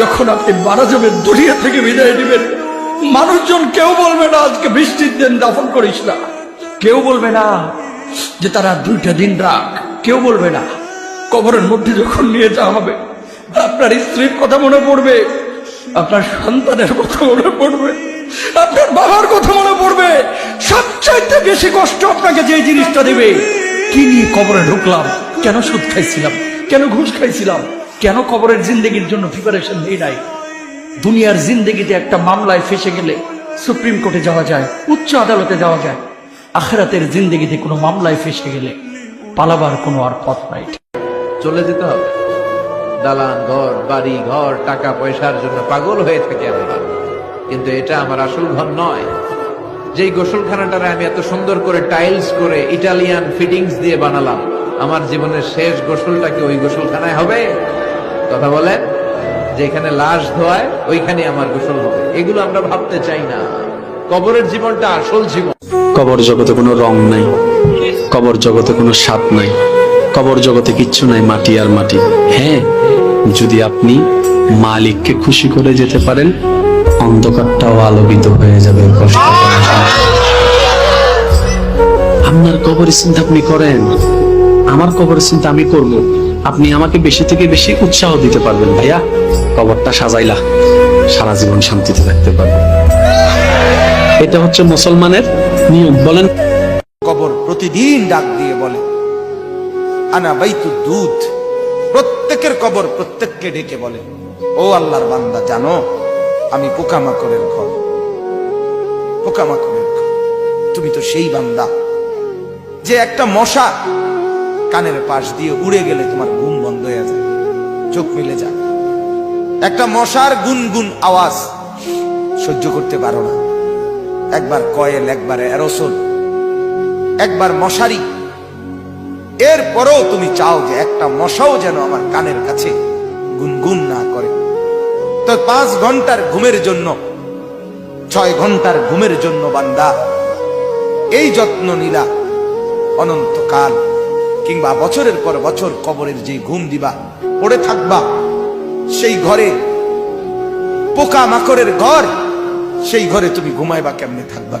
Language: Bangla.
যখন আপনি মারা যাবেন, দুনিয়া থেকে বিদায় নেবেন, মানুষজন কেউ বলবে না আজকে বৃষ্টির দিন দাফন করিস না, কেউ বলবে না যে তারা 2টা দিন রাখ, কেউ বলবে না। কবরের মধ্যে যখন নিয়ে যাওয়া হবে, আপনার স্ত্রীর কথা মনে পড়বে, আপনার সন্তানের কথা মনে পড়বে, আপনার বাবার কথা মনে পড়বে। সবচাইতে বেশি কষ্ট আপনাকে যে জিনিসটা দেবে, কি নিয়ে কবরে ঢুকলাম, কেন সুদ খাইছিলাম, কেন ঘুষ খাইছিলাম, কেন কবরের জিন্দেগির জন্য প্রিপারেশন নেই নাই। দুনিয়ার জিন্দেগিতে একটা মামলায় ফেসে গেলে সুপ্রিম কোর্টে যাওয়া যায়, উচ্চ আদালতে যাওয়া যায়। আখিরাতের জিন্দেগিতে কোনো মামলায় ফেসে গেলে পালাবার কোনো আর পথ নাই। চলে যেতে হবে। দালান ঘর, বাড়ি ঘর, টাকা পয়সার জন্য পাগল হয়ে থাকি আমরা, কিন্তু এটা আমার আসল ঘর নয়। যেই গোসলখানাটারে আমি এত সুন্দর করে টাইলস করে ইটালিয়ান ফিটিংস দিয়ে বানালাম, আমার জীবনের শেষ গোসলটা কি ওই গোসলখানায় হবে? কথা বলেন, যেখানে লাশ ধোয়ায় ওইখানে আমার গোসল হবে। এগুলো আমরা ভাবতে চাই না। কবরের জীবনটা আসল জীবন। কবর জগতে কোনো রং নাই, কবর জগতে কোনো স্বাদ নাই, কবর জগতে কিচ্ছু নাই, মাটি আর মাটি। হ্যাঁ, যদি আপনি মালিককে খুশি করে যেতে পারেন, অন্ধকারটাও আলোকিত হয়ে যাবে। কষ্ট করার সময় আপনার কবরের চিন্তা আপনি করেন, আমার কবরের চিন্তা আমি করব। আপনি আমাকে বেশি থেকে বেশি উৎসাহ দিতে পারবেন, ভাইয়া কবরটা সাজাইলা, সারা জীবন শান্তিতে থাকতে পারবেন। এটা হচ্ছে মুসলমানের নিয়ম। বলেন, কবর প্রতিদিন ডাক দিয়ে বলে আনা বাইতুদ দুধ। প্রত্যেকের কবর প্রত্যেককে ডেকে বলে, ও আল্লাহর বান্দা, জানো আমি পোকামাকড়ের ঘর, পোকামাকড়ের ঘর। তুমি তো সেই বান্দা যে একটা মশা কানের পাশ দিয়ে উড়ে গেলে তোমার ঘুম বন্ধ হয়ে যায়, চোখ মিলে যায়। একটা মশার গুনগুন আওয়াজ সহ্য করতে পারো না। একবার কয়েল, একবার অ্যারোসোল, একবার মশারি, এরপরেও তুমি চাও যে একটা মশাও যেন আমার কানের কাছে গুনগুন না করে। তো 5 ঘন্টার ঘুমের জন্য, 6 ঘন্টার ঘুমের জন্য বান্দা এই যত্ন নিলা, অনন্তকাল কিংবা বছরের পর বছর কবরের যে ঘুম দিবা, পড়ে থাকবা সেই ঘরে, পোকা মাকড়ের ঘর, সেই ঘরে তুমি ঘুমাইবা কেমনে, থাকবা?